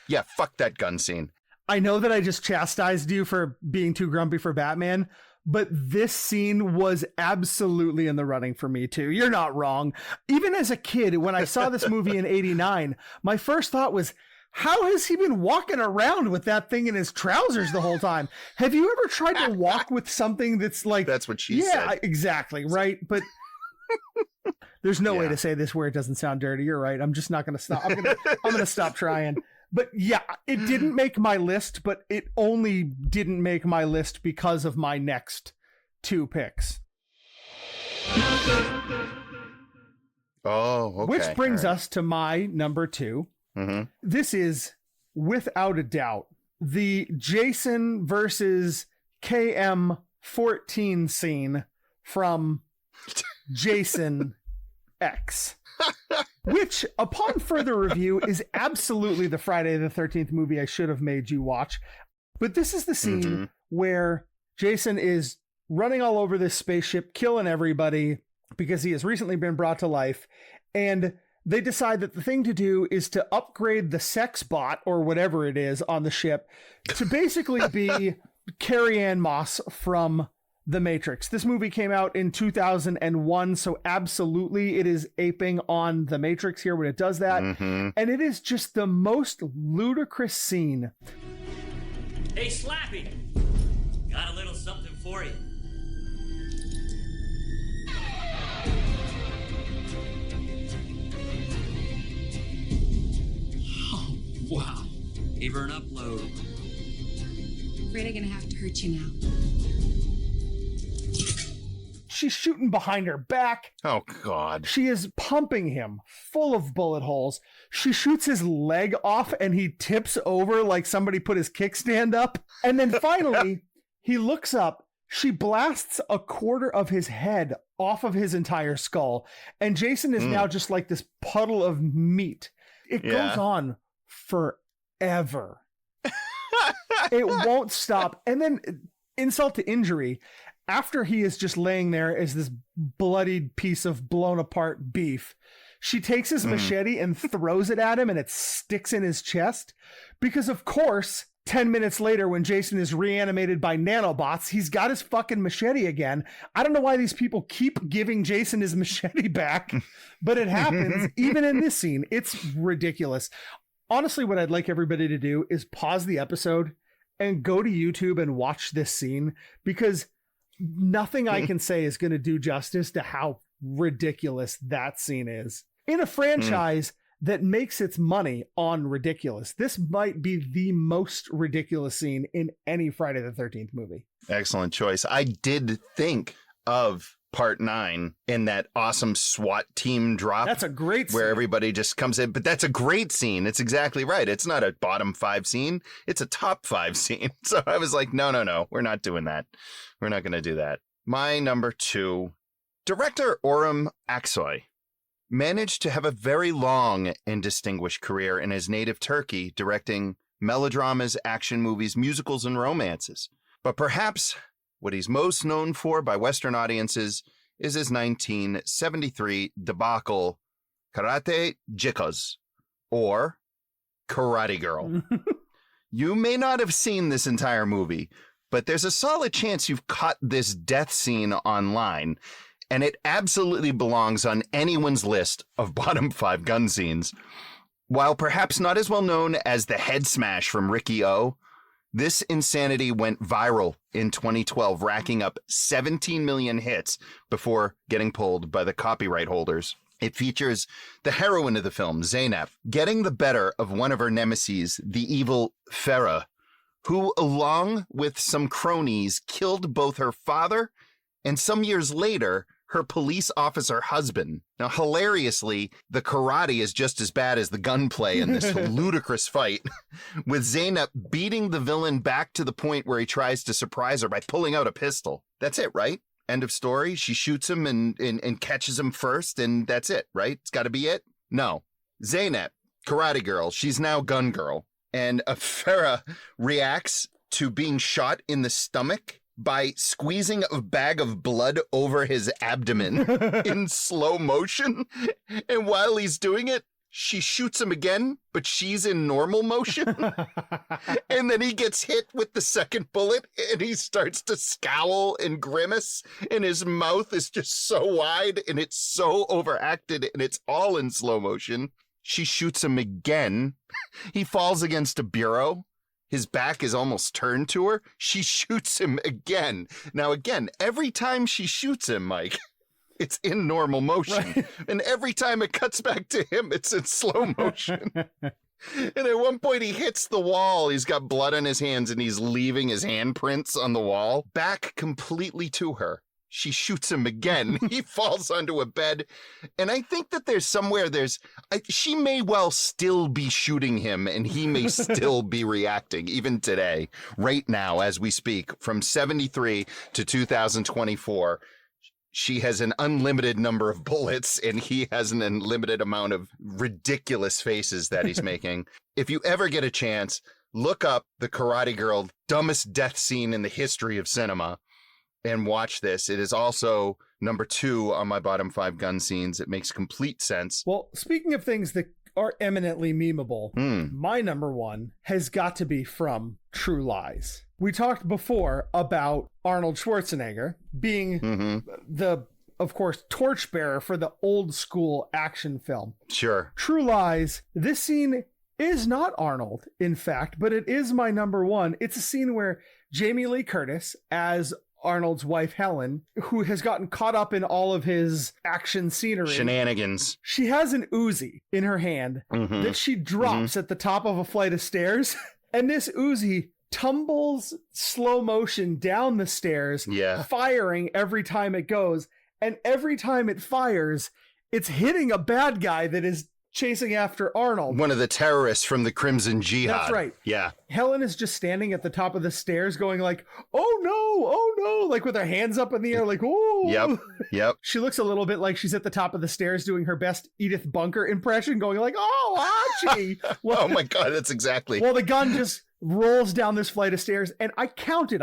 Yeah, fuck that gun scene. I know that I just chastised you for being too grumpy for Batman, but this scene was absolutely in the running for me too. You're not wrong. Even as a kid, when I saw this movie in '89, my first thought was, how has he been walking around with that thing in his trousers the whole time? Have you ever tried to walk with something that's like... That's what she said. Yeah, exactly, right? But there's no way to say this where it doesn't sound dirty. You're right. I'm just not going to stop. I'm going to stop trying. But yeah, it didn't make my list, but it only didn't make my list because of my next 2 picks. Oh, okay. Which brings us to my number 2. This is, without a doubt, the Jason versus KM14 scene from Jason X. Which, upon further review, is absolutely the Friday the 13th movie I should have made you watch. But this is the scene where Jason is running all over this spaceship, killing everybody because he has recently been brought to life. And they decide that the thing to do is to upgrade the sex bot or whatever it is on the ship to basically be Carrie Ann Moss from The Matrix. This movie came out in 2001, so absolutely it is aping on The Matrix here when it does that. And it is just the most ludicrous scene. Hey, Slappy, got a little something for you. Oh, wow. Gave her an upload. Afraid I'm gonna have to hurt you now. She's shooting behind her back. Oh, God. She is pumping him full of bullet holes. She shoots his leg off and he tips over like somebody put his kickstand up. And then finally, he looks up. She blasts a quarter of his head off of his entire skull. And Jason is now just like this puddle of meat. It goes on forever. It won't stop. And then, insult to injury, after he is just laying there as this bloodied piece of blown apart beef, she takes his machete and throws it at him and it sticks in his chest. Because of course, 10 minutes later when Jason is reanimated by nanobots, he's got his fucking machete again. I don't know why these people keep giving Jason his machete back, but it happens even in this scene. It's ridiculous. Honestly, what I'd like everybody to do is pause the episode and go to YouTube and watch this scene, because nothing I can say is going to do justice to how ridiculous that scene is. In a franchise that makes its money on ridiculous, this might be the most ridiculous scene in any Friday the 13th movie. Excellent choice. I did think of Part 9 in that awesome SWAT team drop. That's a great scene. Where everybody just comes in, but that's a great scene. It's exactly right. It's not a bottom 5 scene. It's a top 5 scene. So I was like, no, we're not doing that. We're not going to do that. My number 2, director Orem Aksoy managed to have a very long and distinguished career in his native Turkey, directing melodramas, action movies, musicals, and romances. But perhaps what he's most known for by Western audiences is his 1973 debacle, Karate Jikos, or Karate Girl. You may not have seen this entire movie, but there's a solid chance you've caught this death scene online, and it absolutely belongs on anyone's list of bottom 5 gun scenes. While perhaps not as well known as the head smash from Ricky O, this insanity went viral in 2012, racking up 17 million hits before getting pulled by the copyright holders. It features the heroine of the film, Zeynep, getting the better of one of her nemeses, the evil Farah, who, along with some cronies, killed both her father and some years later, her police officer husband. Now, hilariously, the karate is just as bad as the gunplay in this ludicrous fight, with Zeynep beating the villain back to the point where he tries to surprise her by pulling out a pistol. That's it, right? End of story. She shoots him and catches him first, and that's it, right? It's got to be it? No. Zeynep, karate girl, she's now gun girl. And Farah reacts to being shot in the stomach by squeezing a bag of blood over his abdomen in slow motion. And while he's doing it, she shoots him again, but she's in normal motion. And then he gets hit with the second bullet and he starts to scowl and grimace. And his mouth is just so wide and it's so overacted and it's all in slow motion. She shoots him again. He falls against a bureau. His back is almost turned to her. She shoots him again. Now, again, every time she shoots him, Mike, it's in normal motion. Right. And every time it cuts back to him, it's in slow motion. And at one point he hits the wall. He's got blood on his hands and he's leaving his handprints on the wall. Back completely to her. She shoots him again. He falls onto a bed. And I think that she may well still be shooting him and he may still be reacting even today, right now, as we speak, from 73 to 2024. She has an unlimited number of bullets and he has an unlimited amount of ridiculous faces that he's making. If you ever get a chance, look up the Karate Girl dumbest death scene in the history of cinema. And watch this. It is also number 2 on my bottom 5 gun scenes. It makes complete sense. Well, speaking of things that are eminently memeable, my number 1 has got to be from True Lies. We talked before about Arnold Schwarzenegger being the, of course, torchbearer for the old school action film. Sure. True Lies, this scene is not Arnold, in fact, but it is my number 1. It's a scene where Jamie Lee Curtis, as Arnold's wife, Helen, who has gotten caught up in all of his action scenery. Shenanigans. She has an Uzi in her hand that she drops at the top of a flight of stairs. And this Uzi tumbles slow motion down the stairs, firing every time it goes. And every time it fires, it's hitting a bad guy that is chasing after Arnold. One of the terrorists from the Crimson Jihad. That's right. Yeah. Helen is just standing at the top of the stairs going like, oh no, like with her hands up in the air like, oh. Yep. She looks a little bit like she's at the top of the stairs doing her best Edith Bunker impression going like, oh, Archie. Oh my God, that's exactly. Well, the gun just rolls down this flight of stairs and I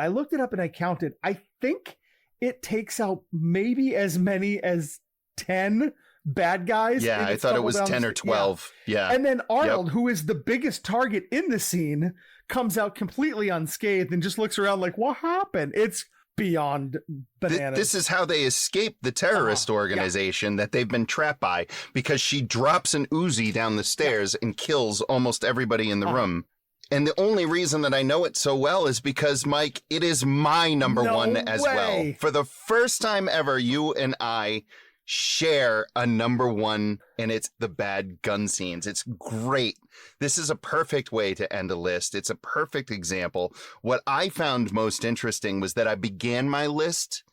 looked it up and I counted. I think it takes out maybe as many as 10 bad guys. Yeah, I thought it was 10 or 12. Yeah. And then Arnold, who is the biggest target in the scene, comes out completely unscathed and just looks around like, what happened? It's beyond bananas. This is how they escape the terrorist organization that they've been trapped by, because she drops an Uzi down the stairs and kills almost everybody in the room. And the only reason that I know it so well is because, Mike, it is my number 1 as well. For the first time ever, you and I share a number 1, and it's the bad gun scenes. It's great. This is a perfect way to end a list. It's a perfect example. What I found most interesting was that I began my list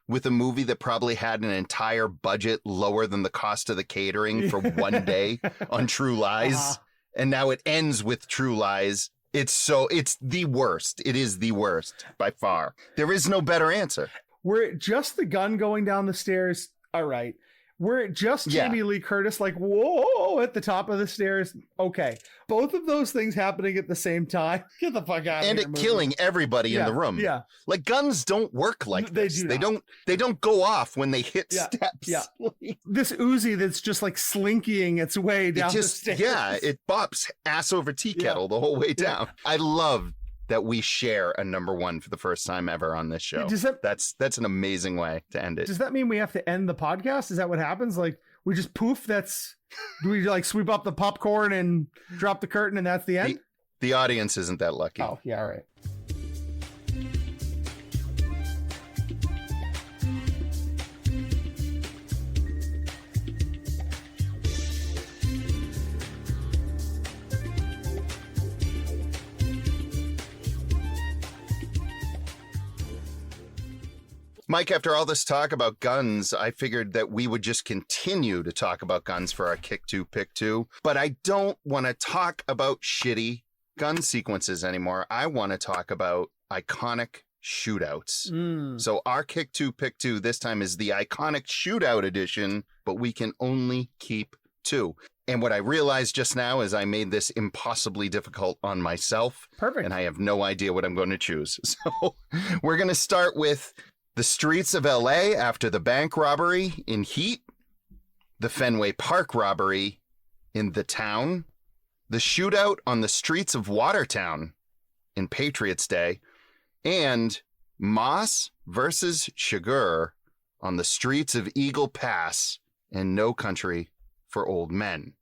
with a movie that probably had an entire budget lower than the cost of the catering for one day on True Lies. And now it ends with True Lies. It's the worst. It is the worst by far. There is no better answer. Were it just the gun going down the stairs, all right. Were it just Jamie Lee Curtis, like, whoa, at the top of the stairs? Okay. Both of those things happening at the same time. Get the fuck out of here. And it killing everybody in the room. Yeah. Like, guns don't work like this. They don't go off when they hit steps. Yeah. This Uzi that's just like slinking its way down the stairs. Yeah, it bops ass over tea kettle the whole way down. I love that we share a number 1 for the first time ever on this show. That's an amazing way to end it. Does that mean we have to end the podcast? Is that what happens? Like, we just poof? Do we like sweep up the popcorn and drop the curtain and that's the end? The audience isn't that lucky. Oh, yeah, all right. Mike, after all this talk about guns, I figured that we would just continue to talk about guns for our Kick 2, Pick 2. But I don't want to talk about shitty gun sequences anymore. I want to talk about iconic shootouts. So our Kick 2, Pick 2 this time is the iconic shootout edition, but we can only keep 2. And what I realized just now is I made this impossibly difficult on myself. Perfect. And I have no idea what I'm going to choose. So we're going to start with the streets of LA after the bank robbery in Heat, the Fenway Park robbery in The Town, the shootout on the streets of Watertown in Patriots Day, and Moss versus Chigurh on the streets of Eagle Pass in No Country for Old Men.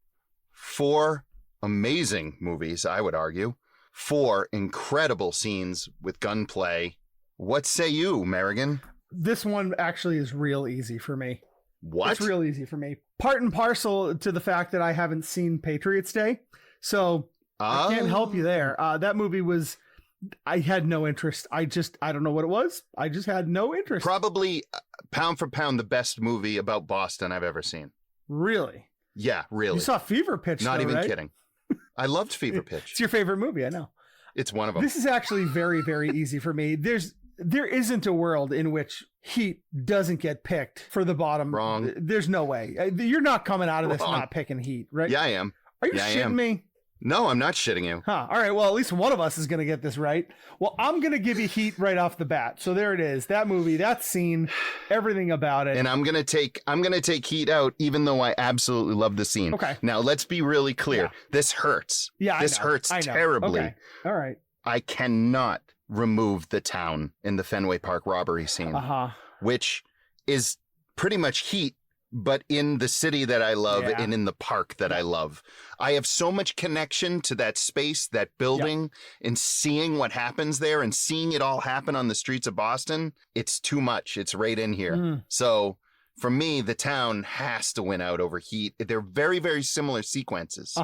4 amazing movies, I would argue. 4 incredible scenes with gunplay. What say you, Merrigan? This one actually is real easy for me. What? It's real easy for me. Part and parcel to the fact that I haven't seen Patriots Day. So I can't help you there. That movie was... I had no interest. I don't know what it was. I just had no interest. Probably pound for pound the best movie about Boston I've ever seen. Really? Yeah, really. You saw Fever Pitch, Not though, even right? kidding. I loved Fever Pitch. It's your favorite movie, I know. It's one of them. This is actually very, very easy for me. There isn't a world in which Heat doesn't get picked for the bottom. Wrong. There's no way. You're not coming out of this Wrong. not picking Heat, right? Yeah, I am. Are you Yeah, I shitting am. me? No, I'm not shitting you. Huh. All right. Well, at least one of us is going to get this right. Well, I'm going to give you Heat right off the bat. So there it is. That movie, that scene, everything about it. And I'm gonna take Heat out, even though I absolutely love the scene. Okay. Now let's be really clear. Yeah. This hurts. Yeah, this hurts I know. terribly. Okay. All right. I cannot remove The Town in the Fenway Park robbery scene, which is pretty much Heat, but in the city that I love and in the park that I love. I have so much connection to that space, that building, and seeing what happens there and seeing it all happen on the streets of Boston. It's too much. It's right in here. So for me, The Town has to win out over Heat. They're very, very similar sequences.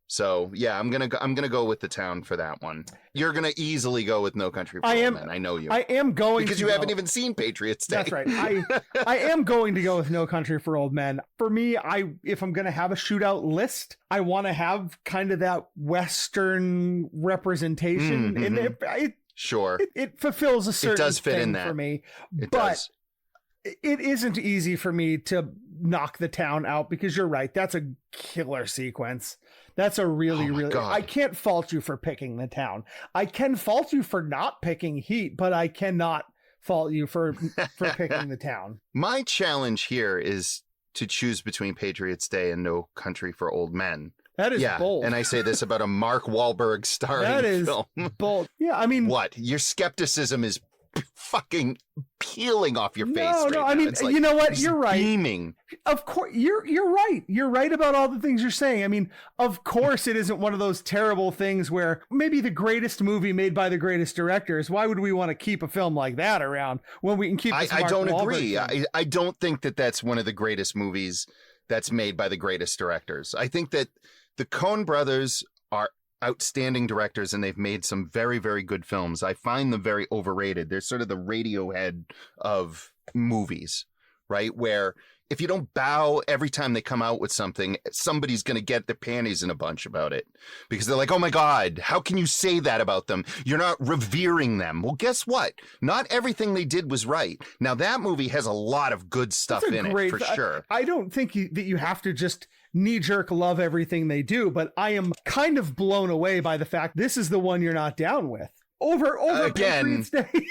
So yeah, I'm gonna go with The Town for that one. You're gonna easily go with No Country for Old Men. I know you. I am going because to you haven't even seen Patriots Day. That's right. I am going to go with No Country for Old Men. For me, if I'm gonna have a shootout list, I want to have kind of that Western representation, and it fulfills a certain thing for me. But it isn't easy for me to knock The Town out because you're right. That's a killer sequence. That's a really. I can't fault you for picking The Town. I can fault you for not picking Heat, but I cannot fault you for picking The Town. My challenge here is to choose between Patriots Day and No Country for Old Men. That is bold. And I say this about a Mark Wahlberg starring film. Bold. Yeah, I mean, what? Your skepticism is fucking peeling off your face. No, I mean, you know what? You're right. Beaming. Of course, you're right. You're right about all the things you're saying. I mean, of course, it isn't one of those terrible things where maybe the greatest movie made by the greatest directors. Why would we want to keep a film like that around when we can keep? I don't agree. I don't think that that's one of the greatest movies that's made by the greatest directors. I think that the Coen brothers are outstanding directors and they've made some very, very good films. I find them very overrated. They're sort of the Radiohead of movies, right? Where if you don't bow every time they come out with something, somebody's going to get their panties in a bunch about it because they're like, oh my God, how can you say that about them? You're not revering them. Well, guess what? Not everything they did was right. Now that movie has a lot of good stuff in it for sure. I don't think that you have to just knee-jerk love everything they do, but I am kind of blown away by the fact this is the one you're not down with. Over again, Patriots Day.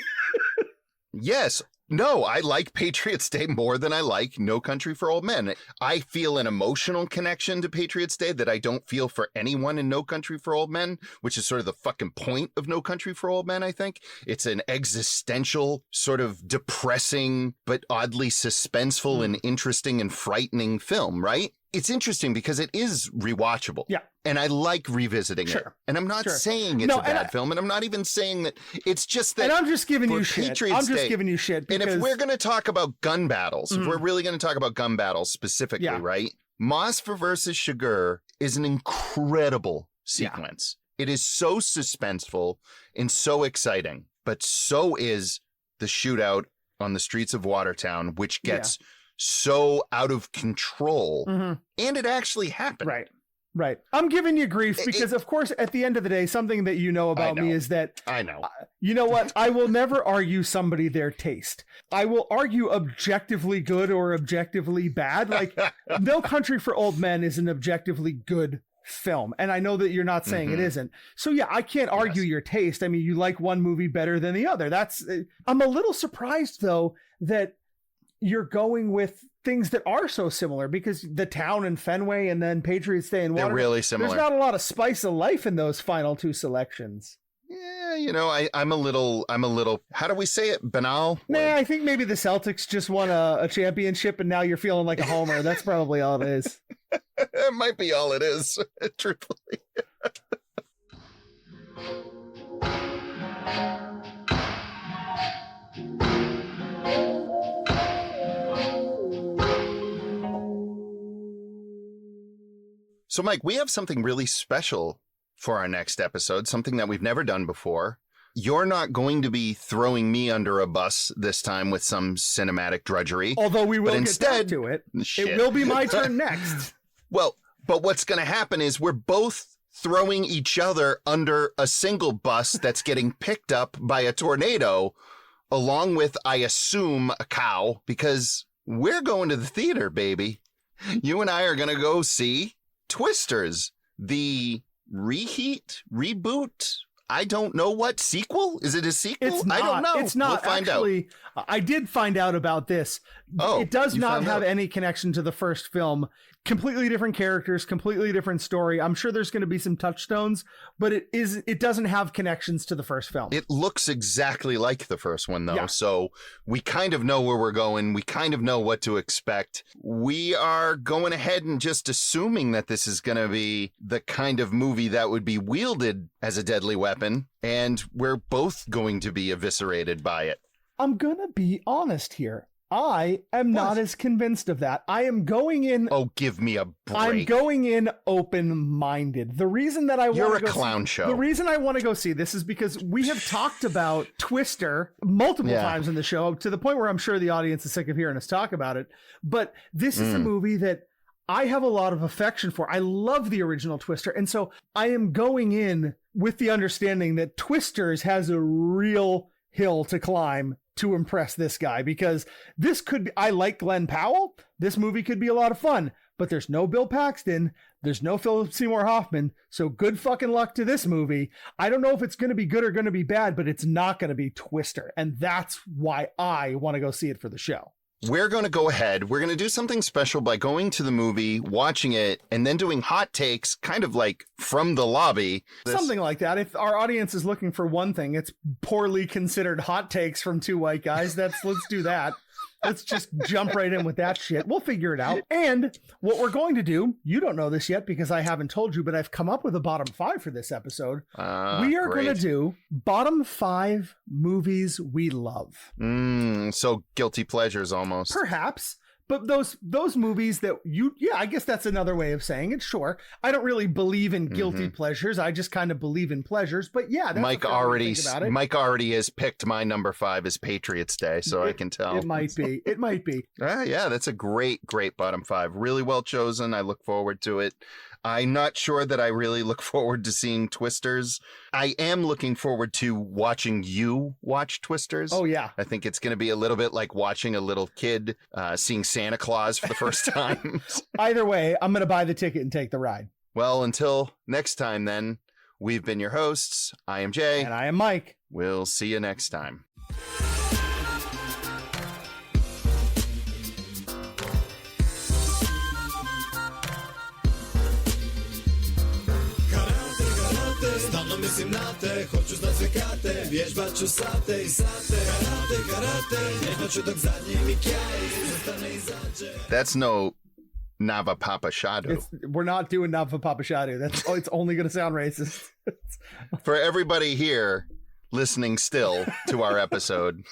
Yes. No, I like Patriots Day more than I like No Country for Old Men. I feel an emotional connection to Patriots Day that I don't feel for anyone in No Country for Old Men, which is sort of the fucking point of No Country for Old Men, I think. It's an existential, sort of depressing, but oddly suspenseful and interesting and frightening film, right? It's interesting because it is rewatchable. Yeah. And I like revisiting it. And I'm not saying it's a bad film. And I'm not even saying that. It's just that. And I'm just giving you shit. Patriots Day, giving you shit. And if we're going to talk about gun battles, if we're really going to talk about gun battles specifically, right? Moss versus Chigurh is an incredible sequence. It is so suspenseful and so exciting, but so is the shootout on the streets of Watertown, which gets so out of control. And it actually happened. Right. I'm giving you grief because, of course, at the end of the day, something that you know about me is that... I know. You know what? I will never argue somebody their taste. I will argue objectively good or objectively bad. Like, No Country for Old Men is an objectively good film. And I know that you're not saying it isn't. So, yeah, I can't argue your taste. I mean, you like one movie better than the other. I'm a little surprised, though, that you're going with things that are so similar, because The Town and Fenway and then Patriots Day and Water, they're really similar. There's not a lot of spice of life in those final two selections. Yeah, you know, I'm a little, how do we say it? Banal? Nah, I think maybe the Celtics just won a championship and now you're feeling like a homer. That's probably all it is. It might be all it is, truthfully. So, Mike, we have something really special for our next episode, something that we've never done before. You're not going to be throwing me under a bus this time with some cinematic drudgery. Although we will instead, get back to it. It will be my turn next. Well, but what's going to happen is we're both throwing each other under a single bus that's getting picked up by a tornado, along with, I assume, a cow, because we're going to the theater, baby. You and I are going to go see Twisters, the reboot. I don't know what sequel. Is it a sequel? It's not. I don't know. It's not. We'll find Actually, out. I did find out about this. It does not have any connection to the first film. Completely different characters, completely different story. I'm sure there's going to be some touchstones, but it doesn't have connections to the first film. It looks exactly like the first one, though. Yeah. So we kind of know where we're going. We kind of know what to expect. We are going ahead and just assuming that this is going to be the kind of movie that would be wielded as a deadly weapon, and we're both going to be eviscerated by it. I'm going to be honest here. I am not as convinced of that. I am going in... Oh, give me a break. I'm going in open-minded. The reason that I want to You're a clown show. The reason I want to go see this is because we have talked about Twister multiple times in the show, to the point where I'm sure the audience is sick of hearing us talk about it. But this is a movie that I have a lot of affection for. I love the original Twister. And so I am going in with the understanding that Twisters has a real hill to climb to impress this guy, because this could be, I like Glenn Powell. This movie could be a lot of fun, but there's no Bill Paxton. There's no Philip Seymour Hoffman. So good fucking luck to this movie. I don't know if it's going to be good or going to be bad, but it's not going to be Twister. And that's why I want to go see it for the show. We're going to go ahead. We're going to do something special by going to the movie, watching it, and then doing hot takes, kind of like from the lobby. Something like that. If our audience is looking for one thing, it's poorly considered hot takes from two white guys. Let's do that. Let's just jump right in with that shit. We'll figure it out. And what we're going to do, you don't know this yet because I haven't told you, but I've come up with a bottom 5 for this episode. We are going to do bottom 5 movies we love. So guilty pleasures almost. Perhaps. But those movies that I guess that's another way of saying it. Sure. I don't really believe in guilty pleasures. I just kind of believe in pleasures. But yeah, that's Mike already has picked my number 5 as Patriots Day, so I can tell. It might be. It might be. Yeah, that's a great bottom 5. Really well chosen. I look forward to it. I'm not sure that I really look forward to seeing Twisters. I am looking forward to watching you watch Twisters. Oh, yeah. I think it's going to be a little bit like watching a little kid seeing Santa Claus for the first time. Either way, I'm going to buy the ticket and take the ride. Well, until next time, then, we've been your hosts. I am Jay. And I am Mike. We'll see you next time. Stanno messi in latte, хочу znać zakate, wierzbać usate i sate. Karate, nie хочу tak zadnie mi kiaj. That's no Nava Papa Shadu. We're not doing Nava Papa Shadu. It's only going to sound racist. For everybody here listening still to our episode,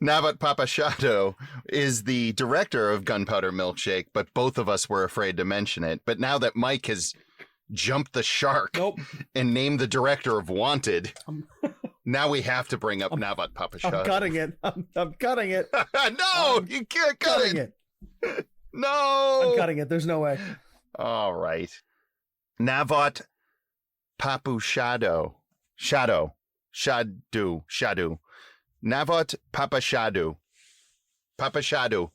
Navat Papashado is the director of Gunpowder Milkshake, but both of us were afraid to mention it. But now that Mike has jumped the shark and named the director of Wanted, Now we have to bring up Navat Papashado. I'm cutting it. I'm cutting it. No, you can't cut Cutting it. No. I'm cutting it. There's no way. All right. Navat Papushado. Shadu. Navat Papashadu. Papushadu.